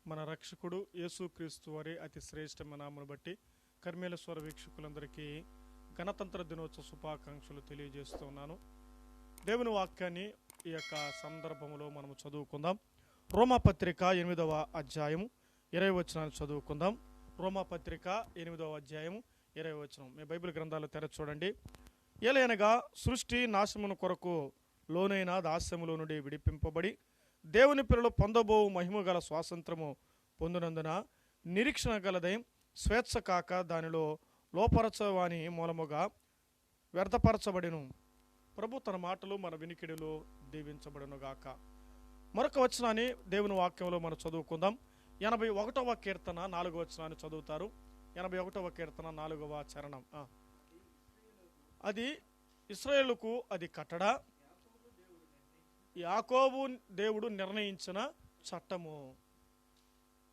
మన రక్షకుడు యేసుక్రీస్తు వారి అతి శ్రేష్టమైన నామమును బట్టి కర్మేల స్వర వీక్షకులందరికీ గణతంత్ర దినోత్సవ శుభాకాంక్షలు తెలియజేస్తున్నాను. దేవుని వాక్యాన్ని ఈ యొక్క సందర్భంలో మనము చదువుకుందాం. రోమాపత్రిక 8వ అధ్యాయము 20వ వచనాన్ని చదువుకుందాం. రోమాపత్రిక 8వ అధ్యాయము 20వ వచనం. మీ బైబిల్ గ్రంథాలు తెరచి చూడండి. ఏలయనగా సృష్టి నాశమును కొరకు లోనైన దాస్యములో నుండి విడిపింపబడి దేవుని పిల్లలు పొందబో మహిమ గల స్వాతంత్రము పొందినందున నిరీక్షణ గలదై స్వేచ్ఛ కాక దానిలో లోపరచవాని మూలముగా వ్యర్థపరచబడిను. ప్రభు తన మాటలు మన వినికిడిలో దీవించబడునుగాక. మరొక వచనాన్ని దేవుని వాక్యంలో మనం చదువుకుందాం. 81వ కీర్తన 4వ వచనాన్ని చదువుతారు. 81వ కీర్తన 4వ చరణం. అది ఇశ్రాయేలుకు అది కట్టడ, యాకోబు దేవుడు నిర్ణయించిన చట్టము.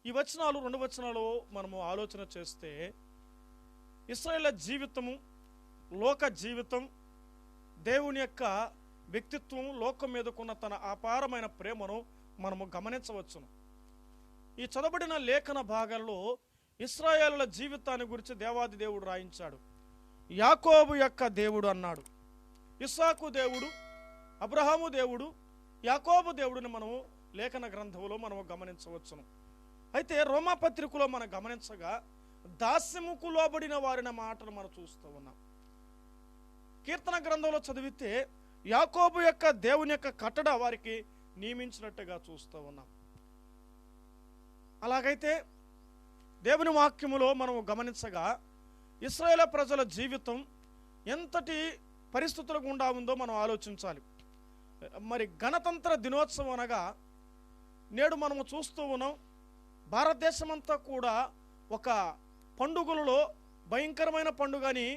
ఈ వచనాలు 2 వచనాలు మనము ఆలోచన చేస్తే ఇశ్రాయేల్ జీవితము, లోక జీవితం, దేవుని యొక్క వ్యక్తిత్వం, లోకం మీదకున్న తన అపారమైన ప్రేమను మనము గమనించవచ్చును. ఈ చదవబడిన లేఖన భాగాల్లో ఇశ్రాయేలుల జీవితాన్ని గురించి దేవాది దేవుడు రాయించాడు. యాకోబు యొక్క దేవుడు అన్నాడు. ఇస్సాకు దేవుడు, అబ్రహాము దేవుడు, యాకోబు దేవుడిని మనము లేఖన గ్రంథంలో మనము గమనించవచ్చును. అయితే రోమాపత్రికలో మనం గమనించగా దాస్యముకు లోబడిన వారిన మాటలు మనం చూస్తూ ఉన్నాం. కీర్తన గ్రంథంలో చదివితే యాకోబు యొక్క దేవుని యొక్క కట్టడ వారికి నియమించినట్టుగా చూస్తూ ఉన్నాం. అలాగైతే దేవుని వాక్యములో మనము గమనించగా ఇశ్రాయేలు ప్రజల జీవితం ఎంతటి పరిస్థితుల గుండా ఉందో మనం ఆలోచించాలి. మరి గణతంత్ర దినోత్సవం అనగా నేడు మనము చూస్తూ ఉన్నాం. భారతదేశమంతా కూడా ఒక పండుగలలో భయంకరమైన పండుగని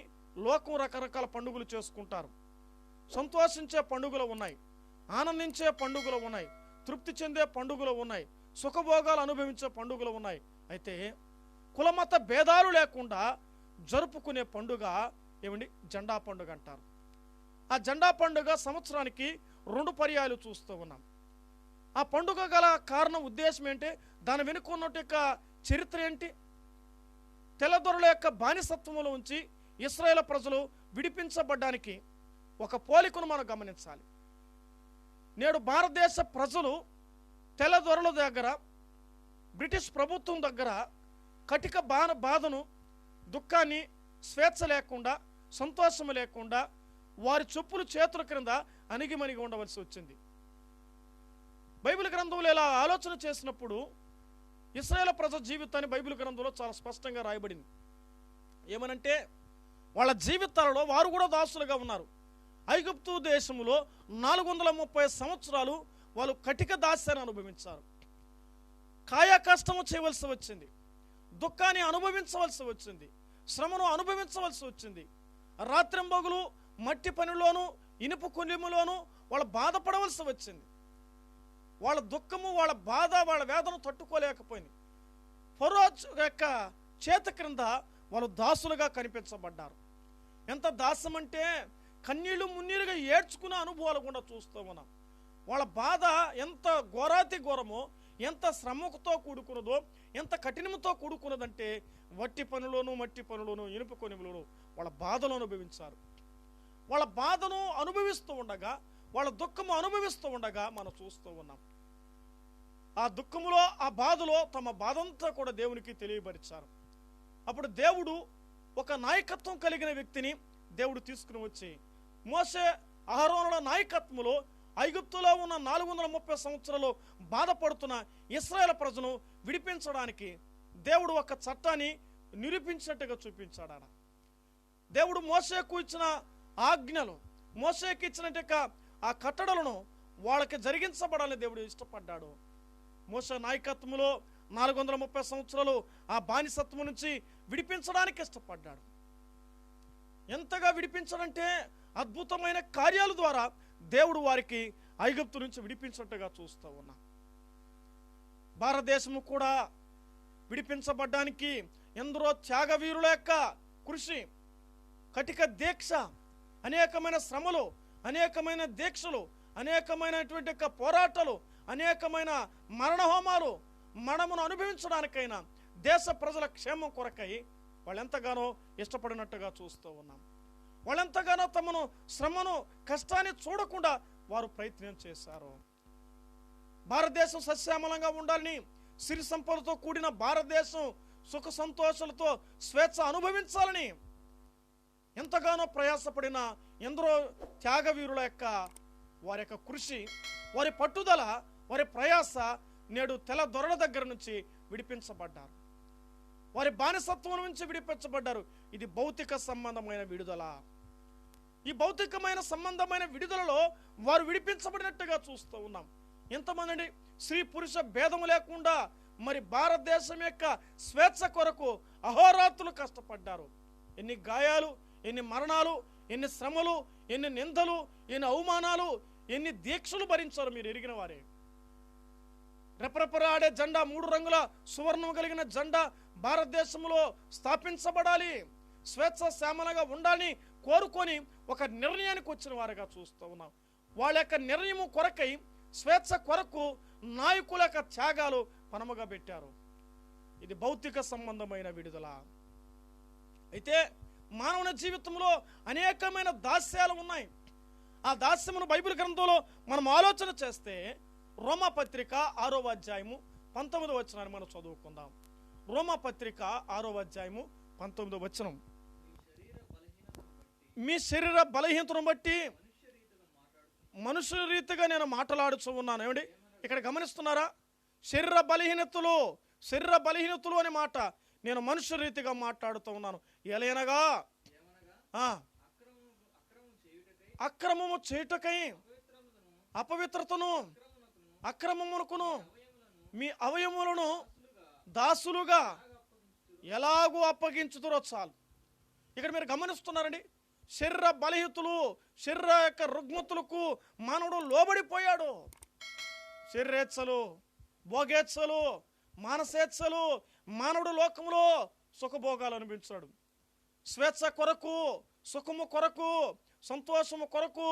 లోకం రకరకాల పండుగలు చేసుకుంటారు. సంతోషించే పండుగలు ఉన్నాయి, ఆనందించే పండుగలు ఉన్నాయి, తృప్తి చెందే పండుగలు ఉన్నాయి, సుఖభోగాలు అనుభవించే పండుగలు ఉన్నాయి. అయితే కులమత భేదాలు లేకుండా జరుపుకునే పండుగ ఏమండి? జెండా పండుగ అంటారు. ఆ జెండా పండుగ సంవత్సరానికి 2 పర్యాయాలు చూస్తూ ఉన్నాం. ఆ పండుగ గల కారణం, ఉద్దేశం ఏంటి? దాని వెనుక ఉన్నట్టు యొక్క చరిత్ర ఏంటి? తెల్లదొరల యొక్క బానిసత్వంలో ఉంచి ఇశ్రాయేలు ప్రజలు విడిపించబడ్డానికి ఒక పోలికను మనం గమనించాలి. నేడు భారతదేశ ప్రజలు తెల్లదొరల దగ్గర, బ్రిటిష్ ప్రభుత్వం దగ్గర కటిక బాధను, దుఃఖాన్ని, స్వేచ్ఛ లేకుండా, సంతోషం లేకుండా వారి చెప్పులు చేతుల క్రింద అణిగిమణిగి ఉండవలసి వచ్చింది. బైబిల్ గ్రంథంలో ఇలా ఆలోచన చేసినప్పుడు ఇశ్రాయేలు ప్రజల జీవితాన్ని బైబిల్ గ్రంథంలో చాలా స్పష్టంగా రాయబడింది. ఏమనంటే వాళ్ళ జీవితాలలో వారు కూడా దాసులుగా ఉన్నారు. ఐగుప్తు దేశంలో 430 సంవత్సరాలు వాళ్ళు కటిక దాస్యాన్ని అనుభవించారు. కాయ కష్టము చేయవలసి వచ్చింది, దుఃఖాన్ని అనుభవించవలసి వచ్చింది, శ్రమను అనుభవించవలసి వచ్చింది. రాత్రింబగులు మట్టి పనిలోను, ఇనుపు కొలిములోను వాళ్ళు బాధపడవలసి వచ్చింది. వాళ్ళ దుఃఖము, వాళ్ళ బాధ, వాళ్ళ వేదన తట్టుకోలేకపోయింది. ఫరో యొక్క చేతి క్రింద వాళ్ళు దాసులుగా కనిపించబడ్డారు. ఎంత దాస్యం అంటే కన్నీళ్లు మున్నీరుగా ఏడ్చుకునే అనుభవాలు కూడా చూస్తూ ఉన్నాం. వాళ్ళ బాధ ఎంత ఘోరాతి ఘోరమో, ఎంత శ్రమతో కూడుకున్నదో, ఎంత కఠినంతో కూడుకున్నదంటే వట్టి పనులోను, మట్టి పనులోను, ఇనుపు కొనిములోను వాళ్ళ బాధను అనుభవించారు. వాళ్ళ బాధను అనుభవిస్తూ ఉండగా, వాళ్ళ దుఃఖము అనుభవిస్తూ ఉండగా మనం చూస్తూ ఉన్నాం. ఆ దుఃఖములో, ఆ బాధలో తమ బాధంతా కూడా దేవునికి తెలియపరిచారు. అప్పుడు దేవుడు ఒక నాయకత్వం కలిగిన వ్యక్తిని దేవుడు తీసుకుని వచ్చి మోషే, అహరోనుల నాయకత్వంలో ఐగుప్తులో ఉన్న 430 సంవత్సరాలు బాధపడుతున్న ఇశ్రాయేలు ప్రజలను విడిపించడానికి దేవుడు ఒక చట్టాన్ని నిరూపించినట్టుగా చూపించాడు. దేవుడు మోషేకు ఇచ్చిన ఆజ్ఞలు, మోషేకి ఇచ్చినట్టు ఆ కట్టడలను వాళ్ళకి జరిగించబడాలని దేవుడు ఇష్టపడ్డాడు. మోషే నాయకత్వంలో 430 సంవత్సరాలు ఆ బానిసత్వం నుంచి విడిపించడానికి ఇష్టపడ్డాడు. ఎంతగా విడిపించాడంటే అద్భుతమైన కార్యాల ద్వారా దేవుడు వారికి ఐగుప్తు నుంచి విడిపించినట్టుగా చూస్తూ ఉన్నాం. భారతదేశము కూడా విడిపించబడ్డానికి ఎందరో త్యాగవీరుల యొక్క కృషి, కటిక దీక్ష, అనేకమైన శ్రమలు, అనేకమైన దీక్షలు, అనేకమైనటువంటి పోరాటాలు, అనేకమైన మరణ హోమాలు, మనమును అనుభవించడానికైనా దేశ ప్రజల క్షేమం కొరకై వాళ్ళెంతగానో ఇష్టపడినట్టుగా చూస్తూ ఉన్నాం. వాళ్ళెంతగానో తమను శ్రమను కష్టాన్ని చూడకుండా వారు ప్రయత్నం చేశారు. భారతదేశం సస్యామలంగా ఉండాలని, సిరి సంపదలతో కూడిన భారతదేశం సుఖ సంతోషాలతో స్వేచ్ఛ అనుభవించాలని ఎంతగానో ప్రయాసపడిన ఎందరో త్యాగవీరుల యొక్క వారి యొక్క కృషి, వారి పట్టుదల, వారి ప్రయాస నేడు తెల్ల దొరల దగ్గర నుంచి విడిపించబడ్డారు. వారి బానిసత్వం నుంచి విడిపించబడ్డారు. ఇది భౌతిక సంబంధమైన విడుదల. ఈ భౌతికమైన సంబంధమైన విడుదలలో వారు విడిపించబడినట్టుగా చూస్తూ ఉన్నాం. ఎంతమంది స్త్రీ పురుష భేదము లేకుండా మరి భారతదేశం యొక్క స్వేచ్ఛ కొరకు అహోరాత్రులు కష్టపడ్డారు. ఎన్ని గాయాలు, ఎన్ని మరణాలు, ఎన్ని శ్రమలు, ఎన్ని నిందలు, ఎన్ని అవమానాలు, ఎన్ని దీక్షలు భరించారు మీరు ఎరిగిన వారే. రెపరెపరాడే జెండా, 3 రంగుల సువర్ణం కలిగిన జెండా భారతదేశంలో స్థాపించబడాలి, స్వేచ్ఛ శ్యామలంగా ఉండాలని కోరుకొని ఒక నిర్ణయానికి వచ్చిన వారుగా చూస్తూ ఉన్నాం. వాళ్ళ యొక్క నిర్ణయం కొరకై, స్వేచ్ఛ కొరకు నాయకుల యొక్క త్యాగాలు పనముగా పెట్టారు. ఇది భౌతిక సంబంధమైన విడుదల. అయితే మానవుని జీవితంలో అనేకమైన దాస్యాలు ఉన్నాయి. ఆ దాస్యమును బైబిల్ గ్రంథంలో మనం ఆలోచన చేస్తే రోమాపత్రిక 6వ అధ్యాయము 19వ వచనాన్ని మనం చదువుకుందాం. రోమాపత్రిక 6వ అధ్యాయము 19వ వచనం. మీ శరీర బలహీనతను బట్టి మనుషుల రీతిగా నేను మాట్లాడుతూ ఉన్నాను. ఏమండి, ఇక్కడ గమనిస్తున్నారా? శరీర బలహీనతలు అనే మాట నేను మనుషుల రీతిగా మాట్లాడుతూ ఉన్నాను. ఎలయనగా అక్రమము చేయుటకై, అపవిత్రతను, అక్రమమునకును మీ అవయములను దాసులుగా ఎలాగూ అప్పగించుతురో చాలు. ఇక్కడ మీరు గమనిస్తున్నారండి, శరీర బలహీనతలు, శరీర యొక్క రుగ్మతులకు మానవుడు లోబడిపోయాడు. శరీరేచ్ఛలు, భోగేచ్ఛలు, మానసేచ్ఛలు, మానవుడు లోకంలో సుఖభోగాలు అనిపించాడు. స్వేచ్ఛ కొరకు, సుఖము కొరకు, సంతోషము కొరకు,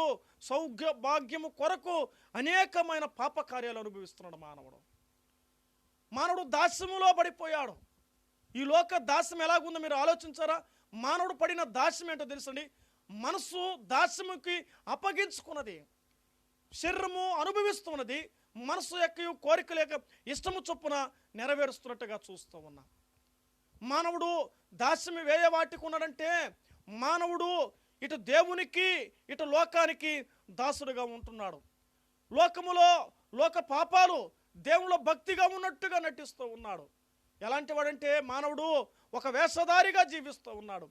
సౌఖ్య భాగ్యము కొరకు అనేకమైన పాప కార్యాలు అనుభవిస్తున్నాడు మానవుడు దాస్యములో పడిపోయాడు. ఈ లోక దాస్యం ఎలాగుందో మీరు ఆలోచించారా? మానవుడు పడిన దాస్యం ఏంటో తెలుసండి. మనసు దాస్యముకి అప్పగించుకున్నది, శరీరము అనుభవిస్తున్నది, మనసు యొక్క కోరిక లేక ఇష్టము చొప్పున నెరవేరుస్తున్నట్టుగా చూస్తూ ఉన్నా. మానవుడు దాస్యము వేయవాటికి ఉన్నాడంటే మానవుడు ఇటు దేవునికి ఇటు లోకానికి దాసుడుగా ఉంటున్నాడు. లోకములో లోక పాపాలు, దేవుళ్ళ భక్తిగా ఉన్నట్టుగా నటిస్తూ ఉన్నాడు. ఎలాంటి వాడంటే మానవుడు ఒక వేషధారిగా జీవిస్తూ ఉన్నాడు.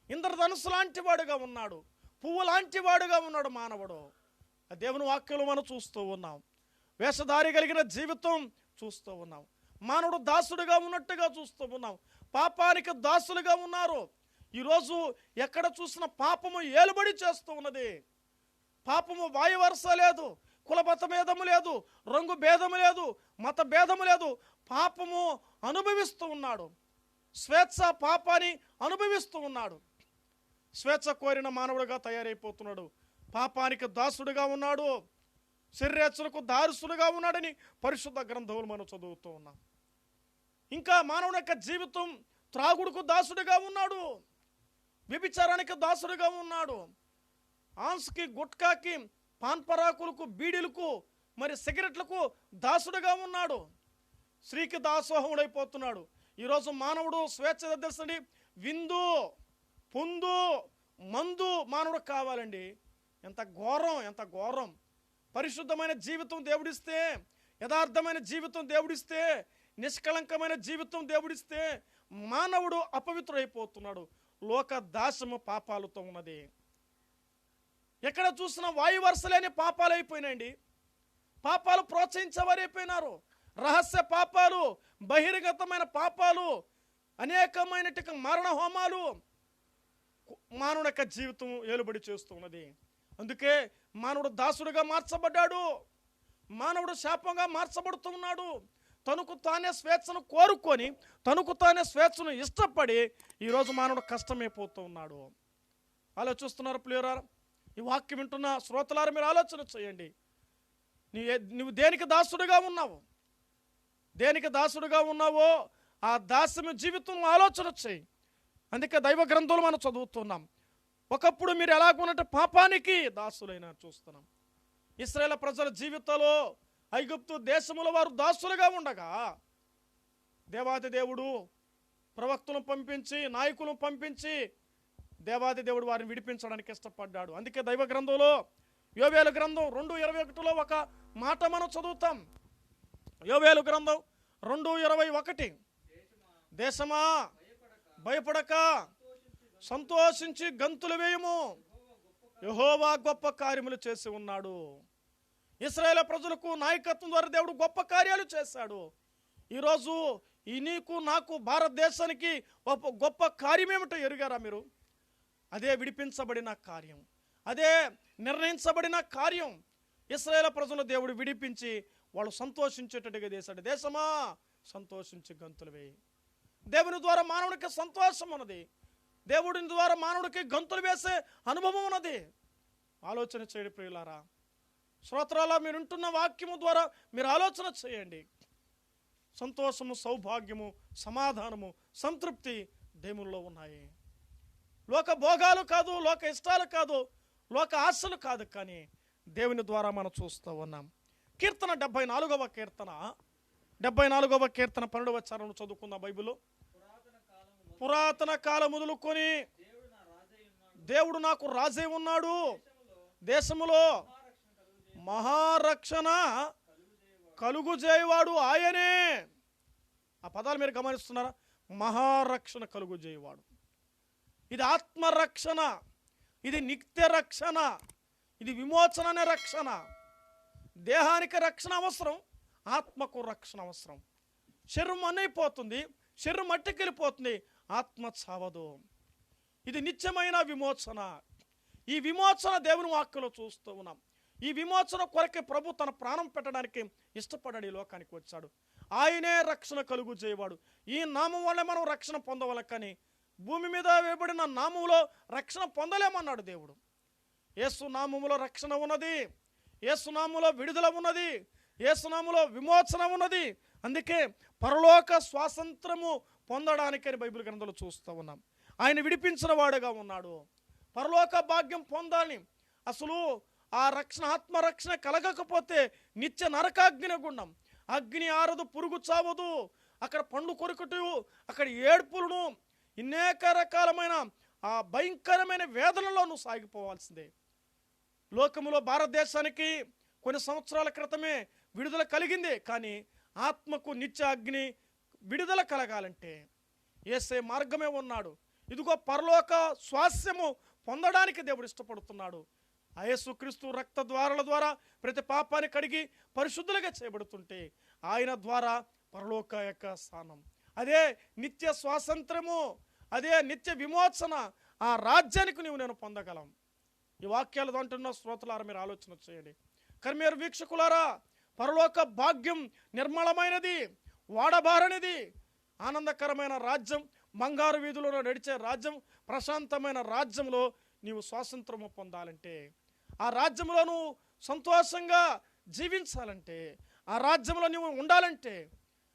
ఇంద్రధనుసు లాంటి వాడుగా ఉన్నాడు, పువ్వు లాంటి వాడుగా ఉన్నాడు మానవుడు. దేవుని వాక్యంలో మనం చూస్తూ ఉన్నాం. వేషధారి కలిగిన జీవితం చూస్తూ ఉన్నాం. మానవుడు దాసుడుగా ఉన్నట్టుగా చూస్తూ ఉన్నాం. పాపానికి దాసులుగా ఉన్నారు. ఈరోజు ఎక్కడ చూసిన పాపము ఏలుబడి చేస్తూ ఉన్నది. పాపము వాయు వరుస లేదు, కులమత భేదము లేదు, రంగు భేదము లేదు, మత భేదము లేదు. పాపము అనుభవిస్తూ ఉన్నాడు. స్వేచ్ఛ పాపాన్ని అనుభవిస్తూ ఉన్నాడు. స్వేచ్ఛ కోరిన మానవుడిగా తయారైపోతున్నాడు. పాపానికి దాసుడుగా ఉన్నాడు, శరీరేచ్ఛలకు దాసుడుగా ఉన్నాడని పరిశుద్ధ గ్రంథములు మనం చదువుతూ ఉన్నాం. ఇంకా మానవుని యొక్క జీవితం త్రాగుడుకు దాసుడుగా ఉన్నాడు, వ్యభిచారానికి దాసుడుగా ఉన్నాడు, ఆన్స్కి, గుట్కాకి, పాన్పరాకులకు, బీడీలకు, మరి సిగరెట్లకు దాసుడుగా ఉన్నాడు. స్త్రీకి దాసోహముడైపోతున్నాడు. ఈరోజు మానవుడు స్వేచ్ఛ తెలుసండి. విందు, పొందు, మందు మానవుడు కావాలండి. ఎంత ఘోరం, ఎంత ఘోరం. పరిశుద్ధమైన జీవితం దేవుడిస్తే, యథార్థమైన జీవితం దేవుడిస్తే, నిష్కళంకమైన జీవితం దేవుడిస్తే మానవుడు అపవిత్రుడైపోతున్నాడు. లోక దాసము పాపాలతో ఉన్నది. ఎక్కడ చూసినా వాయు వరుసలేని పాపాలు అయిపోయినాయండి. పాపాలు ప్రోత్సహించేవారైపోయినారు. రహస్య పాపాలు, బహిర్గతమైన పాపాలు, అనేకమైన మరణ హోమాలు మానవుడి యొక్క జీవితం ఏలుబడి చేస్తున్నది. అందుకే మానవుడు దాసుడుగా మార్చబడ్డాడు. మానవుడు శాపంగా మార్చబడుతున్నాడు. తనకు తానే స్వేచ్ఛను కోరుకొని, తనకు తానే స్వేచ్ఛను ఇష్టపడి ఈరోజు మానవుడు కష్టమైపోతూ ఉన్నాడు. ఆలోచిస్తున్నారు ప్రియులారా? ఈ వాక్యం వింటున్న శ్రోతలారా మీరు ఆలోచన చేయండి. నువ్వు దేనికి దాసుడుగా ఉన్నావు? దేనికి దాసుడుగా ఉన్నావో ఆ దాస్యము జీవితం ఆలోచన చేయి. అందుకే దైవ గ్రంథాలు మనం చదువుతున్నాం. ఒకప్పుడు మీరు ఎలాగున్నట్టు పాపానికి దాసులైన చూస్తున్నాం. ఇశ్రాయేలు ప్రజల జీవితంలో ఐగుప్తు దేశములో వారు దాసులుగా ఉండగా దేవాది దేవుడు ప్రవక్తలను పంపించి, నాయకులను పంపించి దేవాది దేవుడు వారిని విడిపించడానికి ఇష్టపడ్డాడు. అందుకే దైవ గ్రంథంలో యోవేలు గ్రంథం 2:21 ఒక మాట మనం చదువుతాం. యోవేలు గ్రంథం 2:21, దేశమా భయపడక సంతోషించి గంతులు వేయము, యెహోవా గొప్ప కార్యములు చేసి ఉన్నాడు. ఇశ్రాయేలు ప్రజలకు నాయకత్వం ద్వారా దేవుడు గొప్ప కార్యాలు చేశాడు. ఈరోజు ఈ నీకు నాకు భారతదేశానికి గొప్ప కార్యం ఏమిటో ఎరిగారా మీరు? అదే విడిపించబడిన కార్యం, అదే నిర్ణయించబడిన కార్యం. ఇశ్రాయేలు ప్రజలు దేవుడు విడిపించి వాళ్ళు సంతోషించేటట్టుగా చేశాడు. దేశమా సంతోషించి గంతులు వేయి. దేవుని ద్వారా మానవుడికి సంతోషం ఉన్నది. దేవుడిని ద్వారా మానవుడికి గంతులు వేసే అనుభవం ఉన్నది. ఆలోచన చేయండి ప్రియులారా. శ్రోత్రాల మీరు వింటున్న వాక్యము ద్వారా మీరు ఆలోచన చేయండి. సంతోషము, సౌభాగ్యము, సమాధానము, సంతృప్తి దేవునిలో ఉన్నాయి. లోక భోగాలు కాదు, లోక ఇష్టాలు కాదు, లోక ఆశలు కాదు, కానీ దేవుని ద్వారా మనం చూస్తూ ఉన్నాం. కీర్తన 74వ కీర్తన 12వ వచనం చదువుకుందాం బైబిల్లో. పురాతన కాలం మొదలుకొని దేవుడు నాకు రాజై ఉన్నాడు, దేశములో మహారక్షణ కలుగుజేయవాడు ఆయనే. ఆ పదాలు మీరు గమనిస్తున్నారా? మహారక్షణ కలుగుజేయవాడు. ఇది ఆత్మరక్షణ, ఇది నిత్య రక్షణ, ఇది విమోచన అనే రక్షణ. దేహానికి రక్షణ అవసరం, ఆత్మకు రక్షణ అవసరం. శరీరం అన్నైపోతుంది, శరీరం మట్టికెళ్ళిపోతుంది, ఆత్మ చావదు. ఇది నిత్యమైన విమోచన. ఈ విమోచన దేవుని వాక్యలో చూస్తూ ఉన్నాం. ఈ విమోచన కొరకే ప్రభు తన ప్రాణం పెట్టడానికి ఇష్టపడాడు, ఈ లోకానికి వచ్చాడు. ఆయనే రక్షణ కలుగు చేయవాడు. ఈ నామం వల్ల మనం రక్షణ పొందవాలి, కానీ భూమి మీద వేయబడిన నామములో రక్షణ పొందలేమన్నాడు దేవుడు. యేసు నామములో రక్షణ ఉన్నది, యేసు నామములో విడుదల ఉన్నది, యేసు నామములో విమోచన ఉన్నది. అందుకే పరలోక స్వాతంత్రము పొందడానికని బైబిల్ గ్రంథంలో చూస్తూ ఉన్నాం. ఆయన విడిపించిన వాడుగా ఉన్నాడు. పరలోక భాగ్యం పొందాలని, అసలు ఆ రక్షణ ఆత్మరక్షణ కలగకపోతే నిత్య నరకాగ్ని గుండం. అగ్ని ఆరదు, పురుగు చావదు, అక్కడ పండ్లు కొరుకుటూ, అక్కడ ఏడ్పులను, అనేక రకాలమైన ఆ భయంకరమైన వేదనలో నువ్వు సాగిపోవాల్సిందే. లోకములో భారతదేశానికి కొన్ని సంవత్సరాల క్రితమే విడుదల కలిగింది, కానీ ఆత్మకు నిత్య అగ్ని విడుదల కలగాలంటే యేసే మార్గమే ఉన్నాడు. ఇదిగో పరలోక స్వాస్యము పొందడానికి దేవుడు ఇష్టపడుతున్నాడు. ఆ యేసుక్రీస్తు రక్త ద్వారాల ద్వారా ప్రతి పాపాన్ని కడిగి పరిశుద్ధులుగా చేయబడుతుంటే ఆయన ద్వారా పరలోక యొక్క స్థానం, అదే నిత్య స్వాతంత్రము, అదే నిత్య విమోచన, ఆ రాజ్యానికి నేను పొందగలం. ఈ వాక్యాలు అంటున్న శ్రోతలారా మీరు ఆలోచన చేయండి. కర్మేరు వీక్షకులారా, పరలోక భాగ్యం నిర్మలమైనది, వాడబారనిది, ఆనందకరమైన రాజ్యం, బంగారు వీధులలో నడిచే రాజ్యం, ప్రశాంతమైన రాజ్యంలో నీవు స్వాతంత్రము పొందాలంటే, ఆ రాజ్యంలో నువ్వు సంతోషంగా జీవించాలంటే, ఆ రాజ్యంలో నువ్వు ఉండాలంటే,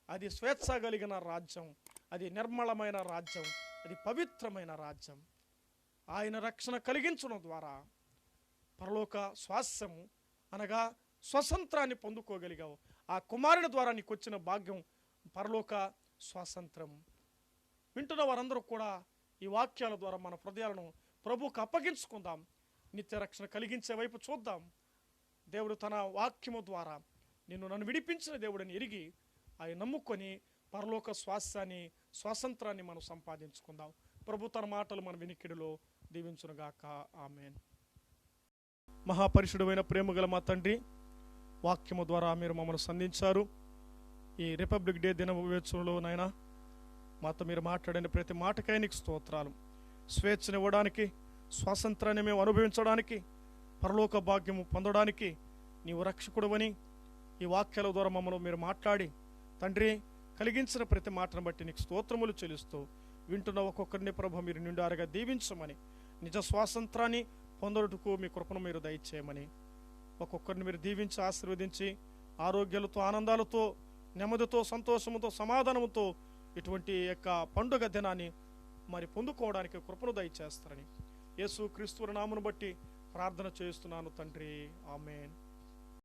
అది స్వేచ్ఛ కలిగిన రాజ్యం, అది నిర్మలమైన రాజ్యం, అది పవిత్రమైన రాజ్యం. ఆయన రక్షణ కలిగించడం ద్వారా పరలోక స్వాస్యము అనగా స్వతంత్రాన్ని పొందుకోగలిగావు. ఆ కుమారుని ద్వారా నీకు వచ్చిన భాగ్యం పరలోక స్వాతంత్రం. వింటున్న వారందరూ కూడా ఈ వాక్యాల ద్వారా మన హృదయాలను ప్రభువుకు అప్పగించుకుందాం. నిత్య రక్షణ కలిగించే వైపు చూద్దాం. దేవుడు తన వాక్యము ద్వారా నన్ను విడిపించిన దేవుడిని ఎరిగి ఆయన నమ్ముకొని పరలోక స్వాతంత్రాన్ని మనం సంపాదించుకుందాం. ప్రభు తన మాటలు మన వినికిడిలో దీవించునుగాక. ఆమేన్. మహాపరిశుడమైన ప్రేమగల మా తండ్రి, వాక్యము ద్వారా మీరు మమ్మల్ని సంధించారు. ఈ రిపబ్లిక్ డే దిన వివేచనలో నాయనా మాతో మీరు మాట్లాడిన ప్రతి మాటకై నీకు స్తోత్రాలు. స్వేచ్ఛనివ్వడానికి, స్వాతంత్రాన్ని మేము అనుభవించడానికి, పరలోక భాగ్యము పొందడానికి నీవు రక్షకుడవని ఈ వాక్యాల ద్వారా మమ్మల్ని మీరు మాట్లాడి తండ్రి కలిగించిన ప్రతి మాటను బట్టి నీకు స్తోత్రములు చెల్లిస్తూ వింటున్న ఒక్కొక్కరిని ప్రభు మీరు నిండారుగా దీవించమని, నిజ స్వాతంత్రాన్ని పొందడుటకు మీ కృపను మీరు దయచేయమని, ఒక్కొక్కరిని మీరు దీవించి ఆశీర్వదించి ఆరోగ్యాలతో ఆనందాలతో నెమ్మదితో, సంతోషముతో, సమాధానముతో ఇటువంటి యొక్క పండుగ దినాన్ని మరి పొందుకోవడానికి కృపను దయచేస్తారని యేసు క్రీస్తు నామమును బట్టి ప్రార్థన చేస్తున్నాను తండ్రి. ఆమేన్.